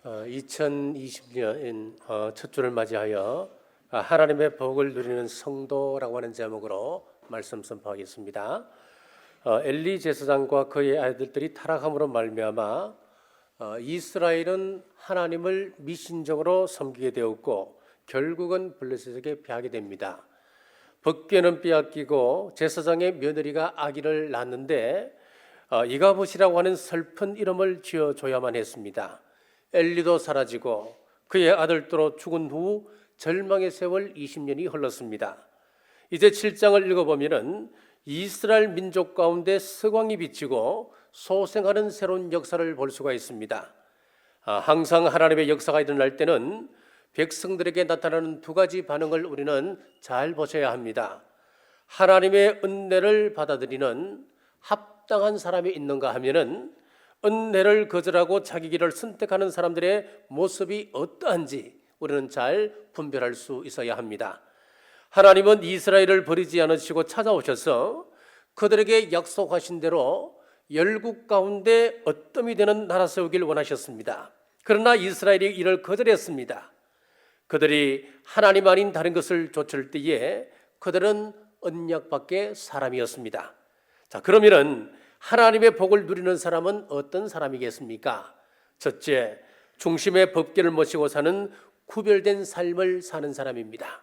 2020년 첫 주를 맞이하여 하나님의 복을 누리는 성도라고 하는 제목으로 말씀 선포하겠습니다. 엘리 제사장과 그의 아들들이 타락함으로 말미암아 이스라엘은 하나님을 미신적으로 섬기게 되었고 결국은 블레셋에게 패하게 됩니다. 법궤는 빼앗기고 제사장의 며느리가 아기를 낳았는데 이가봇이라고 하는 슬픈 이름을 지어줘야만 했습니다. 엘리도 사라지고 그의 아들도 죽은 후 절망의 세월 20년이 흘렀습니다. 이제 7장을 읽어보면 이스라엘 민족 가운데 석왕이 비치고 소생하는 새로운 역사를 볼 수가 있습니다. 항상 하나님의 역사가 일어날 때는 백성들에게 나타나는 두 가지 반응을 우리는 잘 보셔야 합니다. 하나님의 은혜를 받아들이는 합당한 사람이 있는가 하면은 은혜를 거절하고 자기 길을 선택하는 사람들의 모습이 어떠한지 우리는 잘 분별할 수 있어야 합니다. 하나님은 이스라엘을 버리지 않으시고 찾아오셔서 그들에게 약속하신 대로 열국 가운데 어뜸이 되는 나라 세우길 원하셨습니다. 그러나 이스라엘이 이를 거절했습니다. 그들이 하나님 아닌 다른 것을 좇을 때에 그들은 언약밖에 사람이었습니다. 자, 그러면은 하나님의 복을 누리는 사람은 어떤 사람이겠습니까? 첫째, 중심의 법궤를 모시고 사는 구별된 삶을 사는 사람입니다.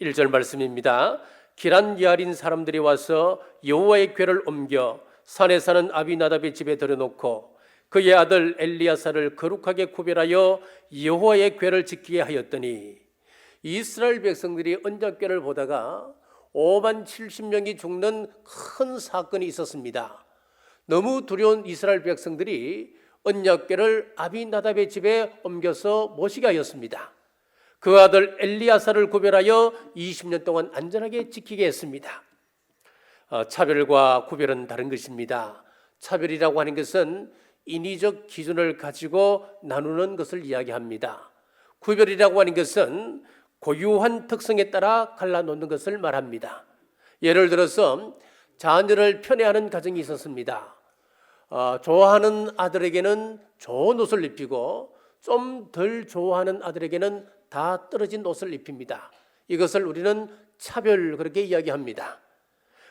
1절 말씀입니다. 기란 야린 사람들이 와서 여호와의 궤를 옮겨 산에 사는 아비나답의 집에 들여놓고 그의 아들 엘리야사를 거룩하게 구별하여 여호와의 궤를 지키게 하였더니 이스라엘 백성들이 언약궤를 보다가 5만 70명이 죽는 큰 사건이 있었습니다. 너무 두려운 이스라엘 백성들이 언약궤를 아비나답의 집에 옮겨서 모시게 하였습니다. 그 아들 엘리야사를 구별하여 20년 동안 안전하게 지키게 했습니다. 차별과 구별은 다른 것입니다. 차별이라고 하는 것은 인위적 기준을 가지고 나누는 것을 이야기합니다. 구별이라고 하는 것은 고유한 특성에 따라 갈라놓는 것을 말합니다. 예를 들어서 자녀를 편애하는 가정이 있었습니다. 좋아하는 아들에게는 좋은 옷을 입히고 좀 덜 좋아하는 아들에게는 다 떨어진 옷을 입힙니다. 이것을 우리는 차별 그렇게 이야기합니다.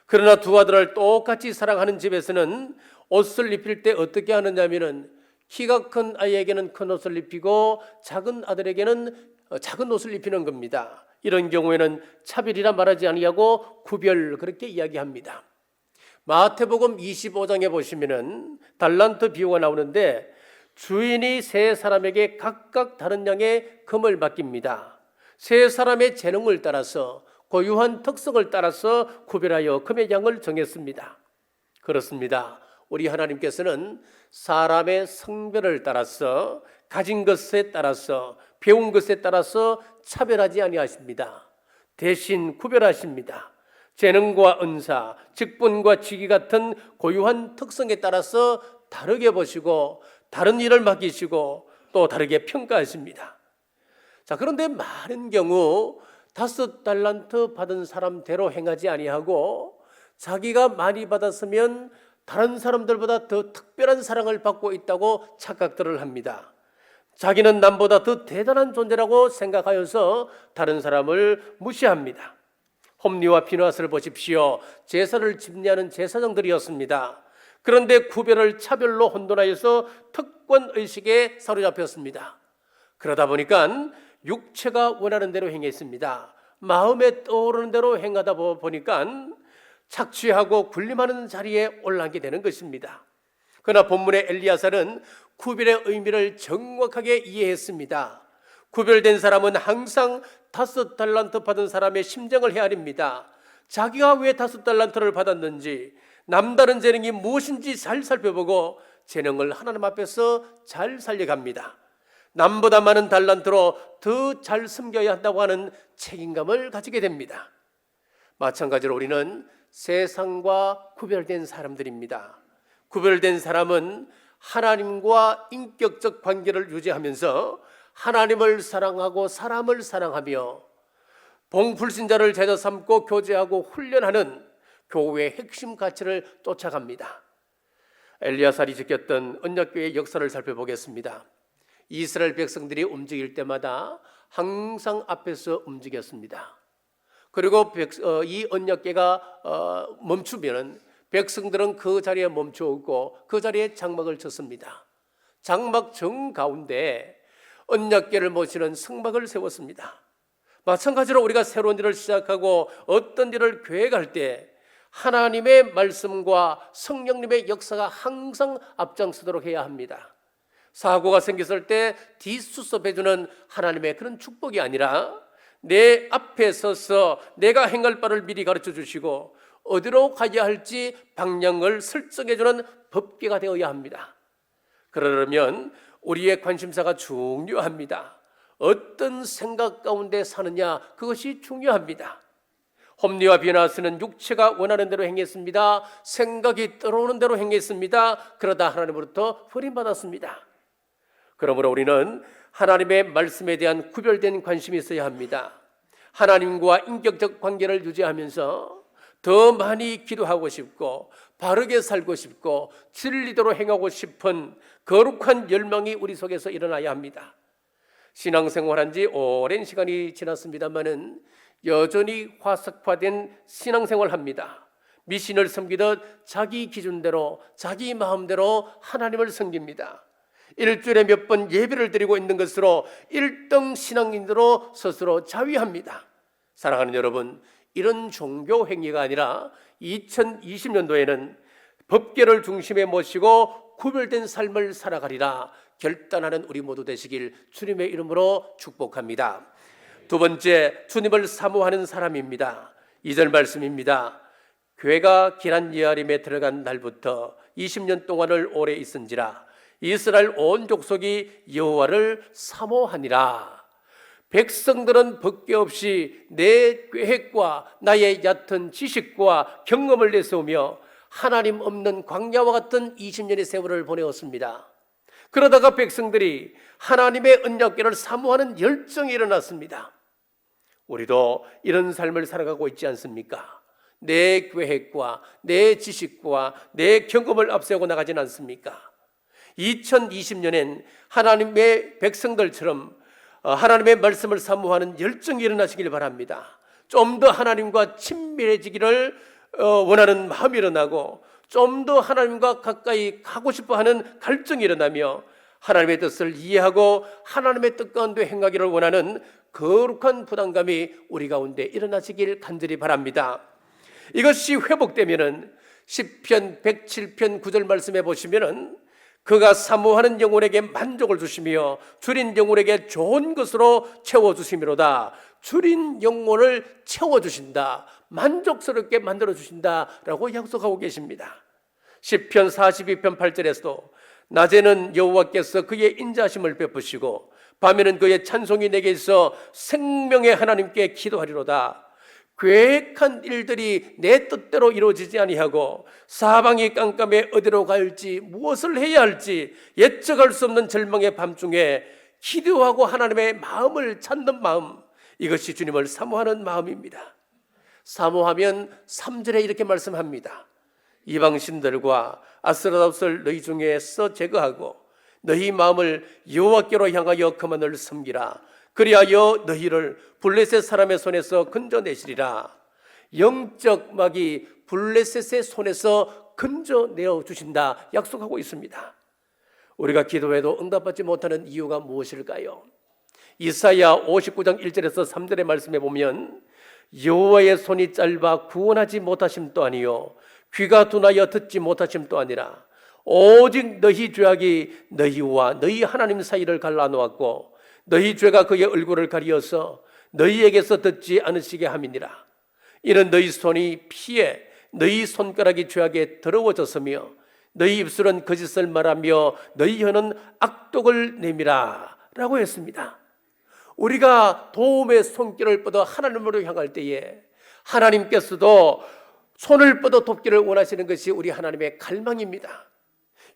그러나 두 아들을 똑같이 사랑하는 집에서는 옷을 입힐 때 어떻게 하느냐면은 키가 큰 아이에게는 큰 옷을 입히고 작은 아들에게는 작은 옷을 입히는 겁니다. 이런 경우에는 차별이라 말하지 아니하고 구별 그렇게 이야기합니다. 마태복음 25장에 보시면은 달란트 비유가 나오는데 주인이 세 사람에게 각각 다른 양의 금을 맡깁니다. 세 사람의 재능을 따라서 고유한 특성을 따라서 구별하여 금의 양을 정했습니다. 그렇습니다. 우리 하나님께서는 사람의 성별을 따라서 가진 것에 따라서 배운 것에 따라서 차별하지 아니하십니다. 대신 구별하십니다. 재능과 은사, 직분과 직위 같은 고유한 특성에 따라서 다르게 보시고 다른 일을 맡기시고 또 다르게 평가하십니다. 자, 그런데 많은 경우 5달란트 받은 사람대로 행하지 아니하고 자기가 많이 받았으면 다른 사람들보다 더 특별한 사랑을 받고 있다고 착각들을 합니다. 자기는 남보다 더 대단한 존재라고 생각하여서 다른 사람을 무시합니다. 홈리와 피느하스를 보십시오. 제사를 집례하는 제사장들이었습니다. 그런데 구별을 차별로 혼돈하여서 특권의식에 사로잡혔습니다. 그러다 보니까 육체가 원하는 대로 행했습니다. 마음에 떠오르는 대로 행하다 보니까 착취하고 군림하는 자리에 올라가게 되는 것입니다. 그러나 본문의 엘리야살은 구별의 의미를 정확하게 이해했습니다. 구별된 사람은 항상 5달란트 받은 사람의 심정을 헤아립니다. 자기가 왜 5달란트를 받았는지, 남다른 재능이 무엇인지 잘 살펴보고 재능을 하나님 앞에서 잘 살려갑니다. 남보다 많은 달란트로 더 잘 섬겨야 한다고 하는 책임감을 가지게 됩니다. 마찬가지로 우리는 세상과 구별된 사람들입니다. 구별된 사람은 하나님과 인격적 관계를 유지하면서 하나님을 사랑하고 사람을 사랑하며 봉불신자를 제자 삼고 교제하고 훈련하는 교회의 핵심 가치를 쫓아갑니다. 엘리야살이 지켰던 언약궤의 역사를 살펴보겠습니다. 이스라엘 백성들이 움직일 때마다 항상 앞에서 움직였습니다. 그리고 이 언약궤가 멈추면 백성들은 그 자리에 멈추었고 그 자리에 장막을 쳤습니다. 장막 정 가운데 언약궤를 모시는 성막을 세웠습니다. 마찬가지로 우리가 새로운 일을 시작하고 어떤 일을 계획할 때 하나님의 말씀과 성령님의 역사가 항상 앞장서도록 해야 합니다. 사고가 생겼을 때 뒤수습해주는 하나님의 그런 축복이 아니라 내 앞에 서서 내가 행할 바를 미리 가르쳐 주시고 어디로 가야 할지 방향을 설정해주는 법궤가 되어야 합니다. 그러려면 우리의 관심사가 중요합니다. 어떤 생각 가운데 사느냐, 그것이 중요합니다. 홈리와 비나스는 육체가 원하는 대로 행했습니다. 생각이 떠오르는 대로 행했습니다. 그러다 하나님으로부터 버림받았습니다. 그러므로 우리는 하나님의 말씀에 대한 구별된 관심이 있어야 합니다. 하나님과 인격적 관계를 유지하면서 더 많이 기도하고 싶고 바르게 살고 싶고 진리대로 행하고 싶은 거룩한 열망이 우리 속에서 일어나야 합니다. 신앙생활한 지 오랜 시간이 지났습니다마는 여전히 화석화된 신앙생활을 합니다. 미신을 섬기듯 자기 기준대로 자기 마음대로 하나님을 섬깁니다. 일주일에 몇 번 예배를 드리고 있는 것으로 1등 신앙인으로 스스로 자위합니다. 사랑하는 여러분, 이런 종교 행위가 아니라 2020년도에는 법궤를 중심에 모시고 구별된 삶을 살아가리라 결단하는 우리 모두 되시길 주님의 이름으로 축복합니다. 두 번째, 주님을 사모하는 사람입니다. 2절 말씀입니다. 괴가 기란 예아림에 들어간 날부터 20년 동안을 오래 있은지라 이스라엘 온 족속이 여호와를 사모하니라. 백성들은 법궤 없이 내 계획과 나의 얕은 지식과 경험을 내세우며 하나님 없는 광야와 같은 20년의 세월을 보내었습니다. 그러다가 백성들이 하나님의 언약궤를 사모하는 열정이 일어났습니다. 우리도 이런 삶을 살아가고 있지 않습니까? 내 계획과 내 지식과 내 경험을 앞세우고 나가진 않습니까? 2020년엔 하나님의 백성들처럼 하나님의 말씀을 사모하는 열정이 일어나시길 바랍니다. 좀 더 하나님과 친밀해지기를 원하는 마음이 일어나고 좀 더 하나님과 가까이 가고 싶어하는 갈증이 일어나며 하나님의 뜻을 이해하고 하나님의 뜻 가운데 행하기를 원하는 거룩한 부담감이 우리 가운데 일어나시길 간절히 바랍니다. 이것이 회복되면은 시편 107편 9절 말씀해 보시면은 그가 사모하는 영혼에게 만족을 주시며 줄인 영혼에게 좋은 것으로 채워주시미로다. 줄인 영혼을 채워주신다, 만족스럽게 만들어주신다라고 약속하고 계십니다. 시편 42편 8절에서도 낮에는 여호와께서 그의 인자하심을 베푸시고 밤에는 그의 찬송이 내게 있어 생명의 하나님께 기도하리로다. 계획한 일들이 내 뜻대로 이루어지지 아니하고 사방이 깜깜해 어디로 갈지 무엇을 해야 할지 예측할 수 없는 절망의 밤중에 기도하고 하나님의 마음을 찾는 마음, 이것이 주님을 사모하는 마음입니다. 사모하면 3절에 이렇게 말씀합니다. 이방신들과 아스라답을 너희 중에서 제거하고 너희 마음을 여호와께로 향하여 그만을 섬기라. 그리하여 너희를 블레셋 사람의 손에서 건져내시리라. 영적 마귀 블레셋의 손에서 건져내어 주신다 약속하고 있습니다. 우리가 기도해도 응답받지 못하는 이유가 무엇일까요? 이사야 59장 1절에서 3절의 말씀에 보면 여호와의 손이 짧아 구원하지 못하심도 아니요 귀가 둔하여 듣지 못하심도 아니라 오직 너희 죄악이 너희와 너희 하나님 사이를 갈라놓았고 너희 죄가 그의 얼굴을 가리어서 너희에게서 듣지 않으시게 함이니라. 이는 너희 손이 피해 너희 손가락이 죄악에 더러워졌으며 너희 입술은 거짓을 말하며 너희 혀는 악독을 내미라 라고 했습니다. 우리가 도움의 손길을 뻗어 하나님으로 향할 때에 하나님께서도 손을 뻗어 돕기를 원하시는 것이 우리 하나님의 갈망입니다.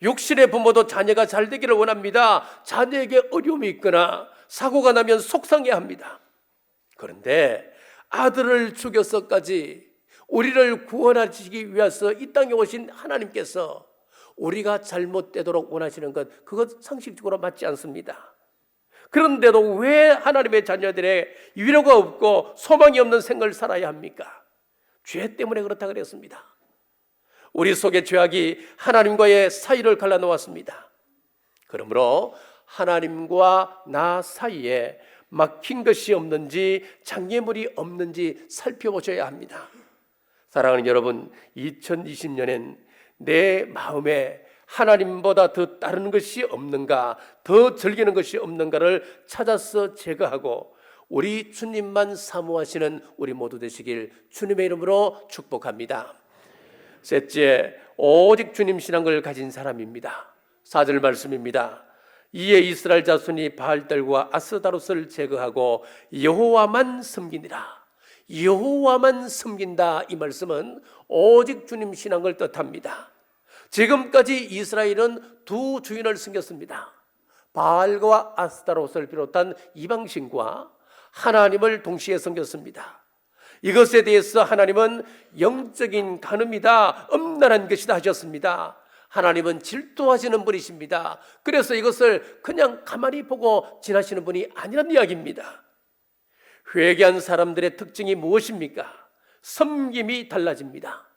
육신의 부모도 자녀가 잘 되기를 원합니다. 자녀에게 어려움이 있거나 사고가 나면 속상해합니다. 그런데 아들을 죽여서까지 우리를 구원하시기 위해서 이 땅에 오신 하나님께서 우리가 잘못되도록 원하시는 것, 그것 상식적으로 맞지 않습니다. 그런데도 왜 하나님의 자녀들의 위로가 없고 소망이 없는 생을 살아야 합니까? 죄 때문에 그렇다 그랬습니다. 우리 속의 죄악이 하나님과의 사이를 갈라놓았습니다. 그러므로 하나님과 나 사이에 막힌 것이 없는지 장애물이 없는지 살펴보셔야 합니다. 사랑하는 여러분, 2020년엔 내 마음에 하나님보다 더 다른 것이 없는가, 더 즐기는 것이 없는가를 찾아서 제거하고 우리 주님만 사모하시는 우리 모두 되시길 주님의 이름으로 축복합니다. 셋째, 오직 주님 신앙을 가진 사람입니다. 4절 말씀입니다. 이에 이스라엘 자손이 바알들과 아스다롯을 제거하고 여호와만 섬기니라. 여호와만 섬긴다, 이 말씀은 오직 주님 신앙을 뜻합니다. 지금까지 이스라엘은 두 주인을 섬겼습니다. 바알과 아스타롯을 비롯한 이방신과 하나님을 동시에 섬겼습니다. 이것에 대해서 하나님은 영적인 간음이다, 음란한 것이다 하셨습니다. 하나님은 질투하시는 분이십니다. 그래서 이것을 그냥 가만히 보고 지나시는 분이 아니란 이야기입니다. 회개한 사람들의 특징이 무엇입니까? 섬김이 달라집니다.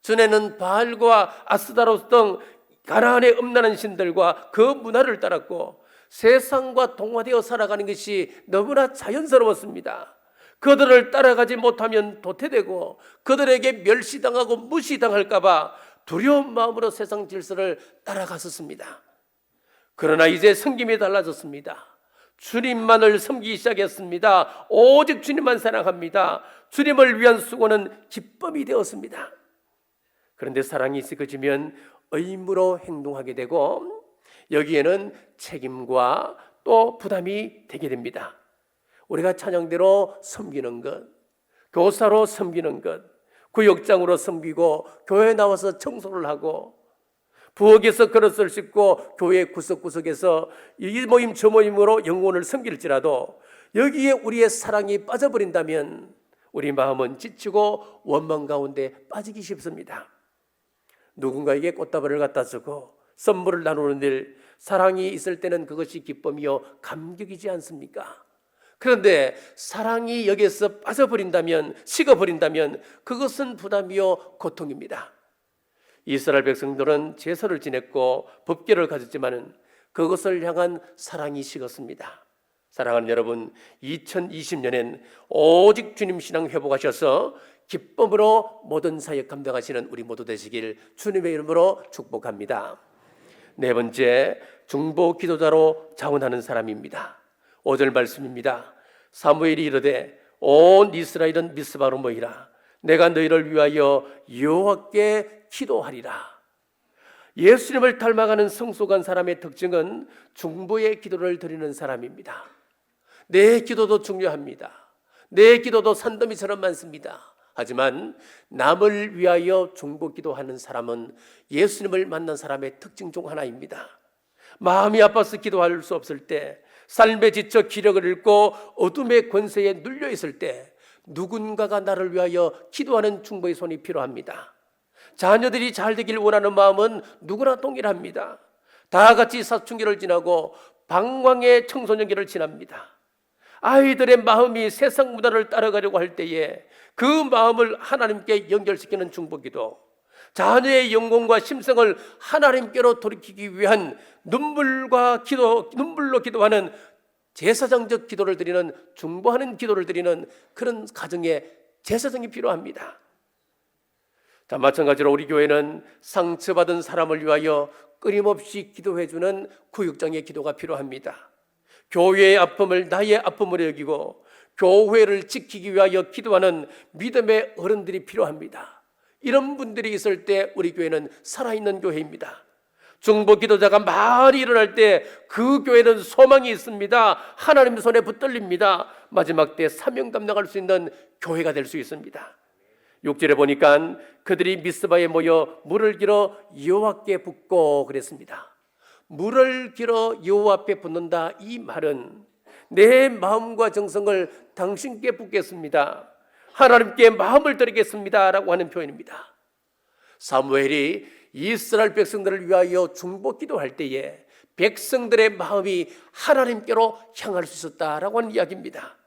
전에는 바알과 아스다롯 등 가나안의 음란한 신들과 그 문화를 따랐고 세상과 동화되어 살아가는 것이 너무나 자연스러웠습니다. 그들을 따라가지 못하면 도태되고 그들에게 멸시당하고 무시당할까 봐 두려운 마음으로 세상 질서를 따라갔었습니다. 그러나 이제 섬김이 달라졌습니다. 주님만을 섬기기 시작했습니다. 오직 주님만 사랑합니다. 주님을 위한 수고는 기쁨이 되었습니다. 그런데 사랑이 있어지면 의무로 행동하게 되고 여기에는 책임과 또 부담이 되게 됩니다. 우리가 찬양대로 섬기는 것, 교사로 섬기는 것, 구역장으로 섬기고 교회에 나와서 청소를 하고 부엌에서 그릇을 씻고 교회 구석구석에서 이 모임 저 모임으로 영혼을 섬길지라도 여기에 우리의 사랑이 빠져버린다면 우리 마음은 지치고 원망 가운데 빠지기 쉽습니다. 누군가에게 꽃다발을 갖다 주고 선물을 나누는 일, 사랑이 있을 때는 그것이 기쁨이요 감격이지 않습니까? 그런데 사랑이 여기에서 빠져버린다면, 식어버린다면 그것은 부담이요 고통입니다. 이스라엘 백성들은 제사를 지냈고 법궤를 가졌지만 그것을 향한 사랑이 식었습니다. 사랑하는 여러분, 2020년엔 오직 주님 신앙 회복하셔서 기쁨으로 모든 사역 감당하시는 우리 모두 되시길 주님의 이름으로 축복합니다. 네 번째, 중보 기도자로 자원하는 사람입니다. 5절 말씀입니다. 사무엘이 이르되 온 이스라엘은 미스바로 모이라. 내가 너희를 위하여 여호와께 기도하리라. 예수님을 닮아가는 성숙한 사람의 특징은 중보의 기도를 드리는 사람입니다. 내 기도도 중요합니다. 내 기도도 산더미처럼 많습니다. 하지만 남을 위하여 중보 기도하는 사람은 예수님을 만난 사람의 특징 중 하나입니다. 마음이 아파서 기도할 수 없을 때, 삶에 지쳐 기력을 잃고 어둠의 권세에 눌려 있을 때 누군가가 나를 위하여 기도하는 중보의 손이 필요합니다. 자녀들이 잘 되길 원하는 마음은 누구나 동일합니다. 다 같이 사춘기를 지나고 방황의 청소년기를 지납니다. 아이들의 마음이 세상 문화를 따라가려고 할 때에 그 마음을 하나님께 연결시키는 중보기도, 자녀의 영혼과 심성을 하나님께로 돌이키기 위한 눈물로 기도하는 제사장적 기도를 드리는, 중보하는 기도를 드리는 그런 가정에 제사장이 필요합니다. 자, 마찬가지로 우리 교회는 상처받은 사람을 위하여 끊임없이 기도해주는 구역장의 기도가 필요합니다. 교회의 아픔을 나의 아픔으로 여기고 교회를 지키기 위하여 기도하는 믿음의 어른들이 필요합니다. 이런 분들이 있을 때 우리 교회는 살아있는 교회입니다. 중보 기도자가 많이 일어날 때 그 교회는 소망이 있습니다. 하나님 손에 붙들립니다. 마지막 때 사명 감당할 수 있는 교회가 될 수 있습니다. 6절에 보니까 그들이 미스바에 모여 물을 길어 여호와께 붓고 그랬습니다. 물을 길어 여호와 앞에 붓는다, 이 말은 내 마음과 정성을 당신께 붓겠습니다, 하나님께 마음을 드리겠습니다 라고 하는 표현입니다. 사무엘이 이스라엘 백성들을 위하여 중보 기도할 때에 백성들의 마음이 하나님께로 향할 수 있었다라고 하는 이야기입니다.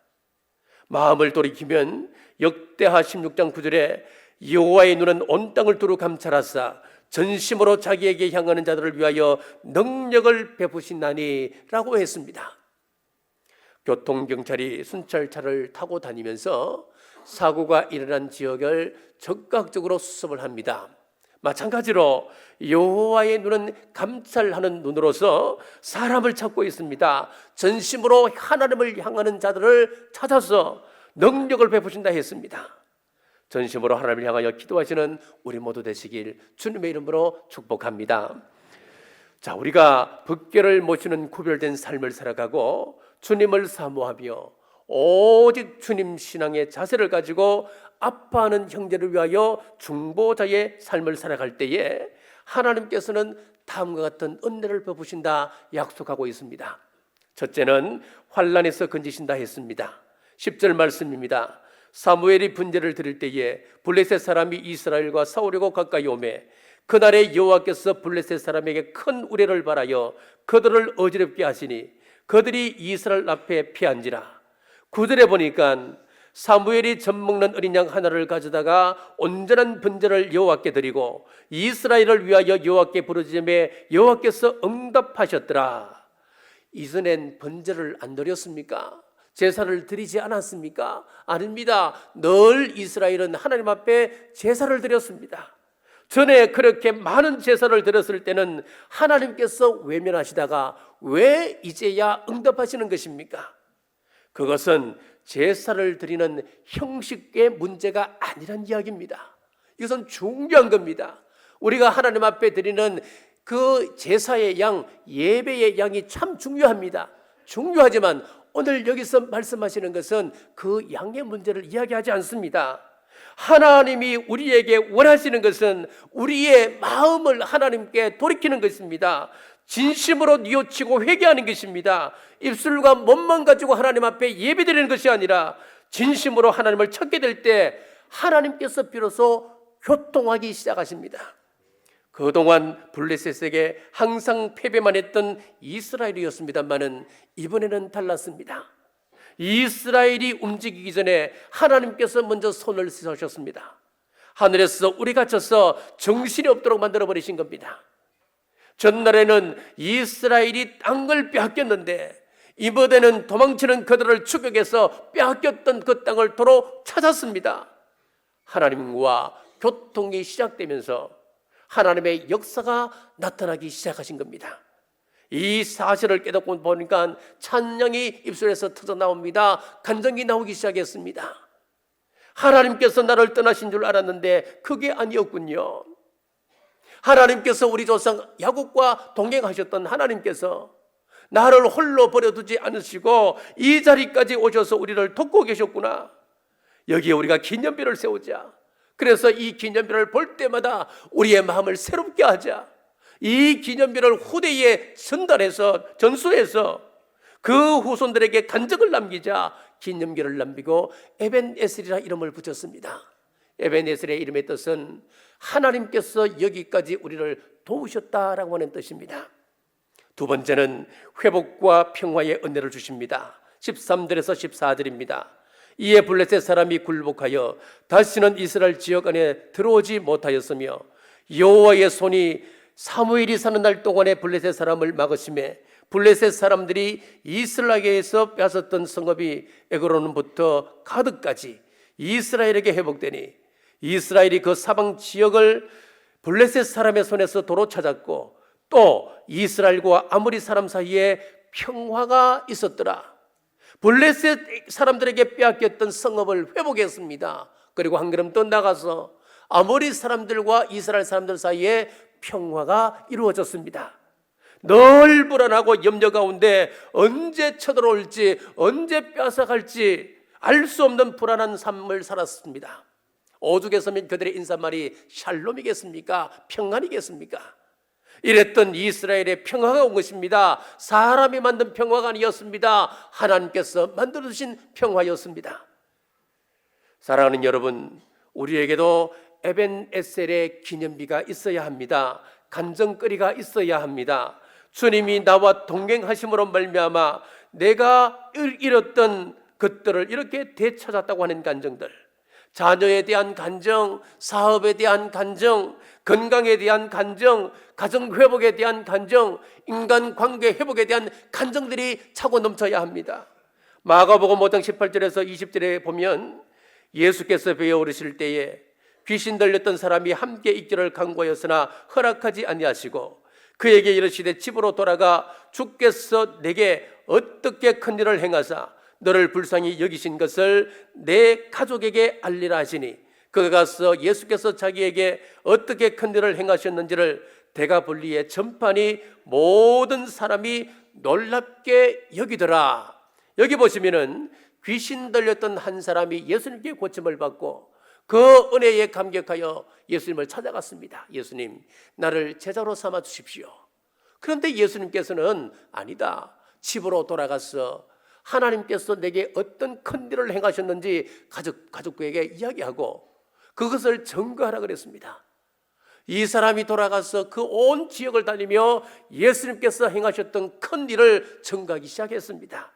마음을 돌이키면 역대하 16장 9절에 여호와의 눈은 온 땅을 두루 감찰하사 전심으로 자기에게 향하는 자들을 위하여 능력을 베푸신다니 라고 했습니다. 교통경찰이 순찰차를 타고 다니면서 사고가 일어난 지역을 적극적으로 수습을 합니다. 마찬가지로 여호와의 눈은 감찰하는 눈으로서 사람을 찾고 있습니다. 전심으로 하나님을 향하는 자들을 찾아서 능력을 베푸신다 했습니다. 전심으로 하나님을 향하여 기도하시는 우리 모두 되시길 주님의 이름으로 축복합니다. 자, 우리가 법궤를 모시는 구별된 삶을 살아가고 주님을 사모하며 오직 주님 신앙의 자세를 가지고 아파하는 형제를 위하여 중보자의 삶을 살아갈 때에 하나님께서는 다음과 같은 은혜를 베푸신다 약속하고 있습니다. 첫째는 환난에서 건지신다 했습니다. 10절 말씀입니다. 사무엘이 분제를 드릴 때에 블레셋 사람이 이스라엘과 싸우려고 가까이 오매 그날에 여호와께서 블레셋 사람에게 큰 우레를 발하여 그들을 어지럽게 하시니 그들이 이스라엘 앞에 피한지라. 9절에 보니까 사무엘이 젖 먹는 어린 양 하나를 가져다가 온전한 번제를 여호와께 드리고 이스라엘을 위하여 여호와께 부르짖음에 여호와께서 응답하셨더라. 이전엔 번제를 안 드렸습니까? 제사를 드리지 않았습니까? 아닙니다. 늘 이스라엘은 하나님 앞에 제사를 드렸습니다. 전에 그렇게 많은 제사를 드렸을 때는 하나님께서 외면하시다가 왜 이제야 응답하시는 것입니까? 그것은 제사를 드리는 형식의 문제가 아니란 이야기입니다. 이것은 중요한 겁니다. 우리가 하나님 앞에 드리는 그 제사의 양, 예배의 양이 참 중요합니다. 중요하지만 오늘 여기서 말씀하시는 것은 그 양의 문제를 이야기하지 않습니다. 하나님이 우리에게 원하시는 것은 우리의 마음을 하나님께 돌이키는 것입니다. 진심으로 뉘우치고 회개하는 것입니다. 입술과 몸만 가지고 하나님 앞에 예배드리는 것이 아니라 진심으로 하나님을 찾게 될 때 하나님께서 비로소 교통하기 시작하십니다. 그동안 블레셋에게 항상 패배만 했던 이스라엘이었습니다만은 이번에는 달랐습니다. 이스라엘이 움직이기 전에 하나님께서 먼저 손을 쓰셨습니다. 하늘에서 우리 갇혀서 정신이 없도록 만들어버리신 겁니다. 전날에는 이스라엘이 땅을 빼앗겼는데 이번에는 도망치는 그들을 추격해서 빼앗겼던 그 땅을 도로 찾았습니다. 하나님과 교통이 시작되면서 하나님의 역사가 나타나기 시작하신 겁니다. 이 사실을 깨닫고 보니까 찬양이 입술에서 터져 나옵니다. 간증이 나오기 시작했습니다. 하나님께서 나를 떠나신 줄 알았는데 그게 아니었군요. 하나님께서 우리 조상 야곱과 동행하셨던 하나님께서 나를 홀로 버려두지 않으시고 이 자리까지 오셔서 우리를 돕고 계셨구나. 여기에 우리가 기념비를 세우자. 그래서 이 기념비를 볼 때마다 우리의 마음을 새롭게 하자. 이 기념비를 후대에 전수해서 그 후손들에게 간증을 남기자. 기념비를 남기고 에벤에셀이라 이름을 붙였습니다. 에벤에셀의 이름의 뜻은 하나님께서 여기까지 우리를 도우셨다라고 하는 뜻입니다. 두 번째는 회복과 평화의 은혜를 주십니다. 13절에서 14절입니다. 이에 블레셋 사람이 굴복하여 다시는 이스라엘 지역 안에 들어오지 못하였으며 여호와의 손이 사무엘이 사는 날 동안에 블레셋 사람을 막으심에 블레셋 사람들이 이스라엘에서 뺏었던 성읍이 에그론부터 가드까지 이스라엘에게 회복되니 이스라엘이 그 사방 지역을 블레셋 사람의 손에서 도로 찾았고 또 이스라엘과 아모리 사람 사이에 평화가 있었더라. 블레셋 사람들에게 빼앗겼던 성읍을 회복했습니다. 그리고 한 걸음 더 나가서 아모리 사람들과 이스라엘 사람들 사이에 평화가 이루어졌습니다. 늘 불안하고 염려 가운데 언제 쳐들어올지 언제 뺏어갈지 알 수 없는 불안한 삶을 살았습니다. 오죽했으면 그들의 인사말이 샬롬이겠습니까? 평안이겠습니까? 이랬던 이스라엘의 평화가 온 것입니다. 사람이 만든 평화가 아니었습니다. 하나님께서 만들어주신 평화였습니다. 사랑하는 여러분, 우리에게도 에벤에셀의 기념비가 있어야 합니다. 간증거리가 있어야 합니다. 주님이 나와 동행하심으로 말미암아 내가 잃었던 것들을 이렇게 되찾았다고 하는 간증들, 자녀에 대한 간증, 사업에 대한 간증, 건강에 대한 간증, 가정 회복에 대한 간증, 인간관계 회복에 대한 간증들이 차고 넘쳐야 합니다. 마가복음 5장 18절에서 20절에 보면 예수께서 배에 오르실 때에 귀신 들렸던 사람이 함께 있기를 간구하였으나 허락하지 아니하시고 그에게 이르시되 집으로 돌아가 주께서 내게 어떻게 큰 일을 행하사 너를 불쌍히 여기신 것을 내 가족에게 알리라 하시니 그가 가서 예수께서 자기에게 어떻게 큰 일을 행하셨는지를 대가분리에 전파하니 모든 사람이 놀랍게 여기더라. 여기 보시면은 귀신 들렸던 한 사람이 예수님께 고침을 받고 그 은혜에 감격하여 예수님을 찾아갔습니다. 예수님, 나를 제자로 삼아 주십시오. 그런데 예수님께서는 아니다, 집으로 돌아가서 하나님께서 내게 어떤 큰 일을 행하셨는지 가족에게 이야기하고 그것을 증거하라 그랬습니다. 이 사람이 돌아가서 그 온 지역을 다니며 예수님께서 행하셨던 큰 일을 증거하기 시작했습니다.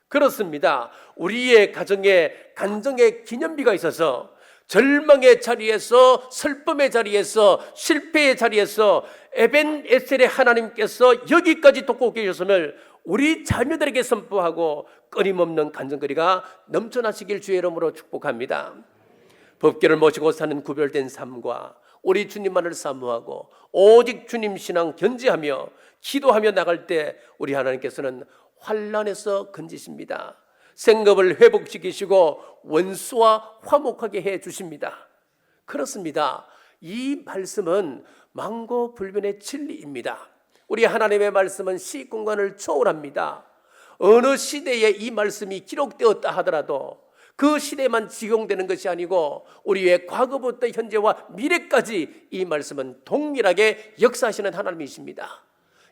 그렇습니다. 우리의 가정에 간증의 기념비가 있어서 절망의 자리에서, 슬픔의 자리에서, 실패의 자리에서 에벤에셀의 하나님께서 여기까지 돕고 계셨음을 우리 자녀들에게 선포하고 끊임없는 간증거리가 넘쳐나시길 주의 이름으로 축복합니다. 법궤를 모시고 사는 구별된 삶과 우리 주님만을 사모하고 오직 주님 신앙 견지하며 기도하며 나갈 때 우리 하나님께서는 환난에서 건지십니다. 생업을 회복시키시고 원수와 화목하게 해 주십니다. 그렇습니다. 이 말씀은 만고불변의 진리입니다. 우리 하나님의 말씀은 시공간을 초월합니다. 어느 시대에 이 말씀이 기록되었다 하더라도 그 시대만 적용되는 것이 아니고 우리의 과거부터 현재와 미래까지 이 말씀은 동일하게 역사하시는 하나님이십니다.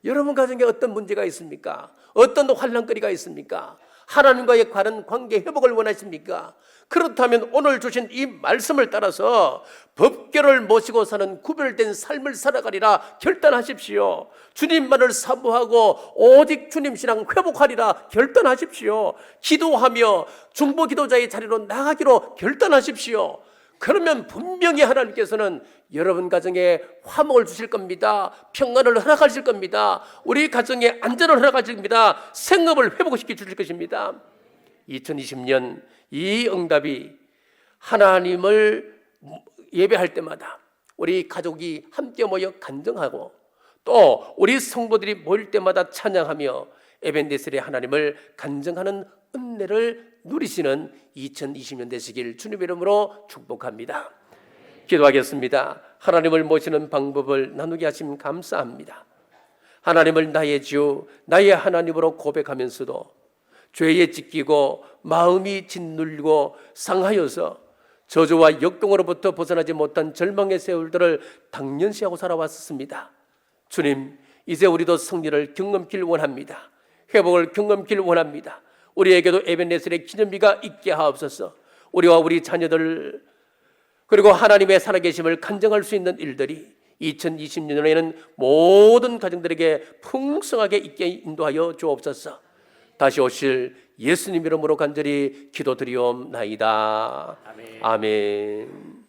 여러분 가정에 어떤 문제가 있습니까? 어떤 환난거리가 있습니까? 하나님과의 바른 관계 회복을 원하십니까? 그렇다면 오늘 주신 이 말씀을 따라서 법궤를 모시고 사는 구별된 삶을 살아가리라 결단하십시오. 주님만을 사모하고 오직 주님 신앙 회복하리라 결단하십시오. 기도하며 중보 기도자의 자리로 나가기로 결단하십시오. 그러면 분명히 하나님께서는 여러분 가정에 화목을 주실 겁니다. 평안을 허락하실 겁니다. 우리 가정에 안전을 허락하실 겁니다. 생업을 회복시켜 주실 것입니다. 2020년 이 응답이 하나님을 예배할 때마다 우리 가족이 함께 모여 간증하고 또 우리 성도들이 모일 때마다 찬양하며 에벤네셀의 하나님을 간증하는 은혜를 누리시는 2020년 되시길 주님의 이름으로 축복합니다. 기도하겠습니다. 하나님을 모시는 방법을 나누게 하심 감사합니다. 하나님을 나의 주, 나의 하나님으로 고백하면서도 죄에 찢기고 마음이 짓눌리고 상하여서 저주와 역동으로부터 벗어나지 못한 절망의 세월들을 당연시하고 살아왔습니다. 주님, 이제 우리도 승리를 경험길 원합니다. 회복을 경험길 원합니다. 우리에게도 에벤네셀의 기념비가 있게 하옵소서. 우리와 우리 자녀들 그리고 하나님의 살아계심을 간증할 수 있는 일들이 2020년에는 모든 가정들에게 풍성하게 있게 인도하여 주옵소서. 다시 오실 예수님 이름으로 간절히 기도드리옵나이다. 아멘. 아멘.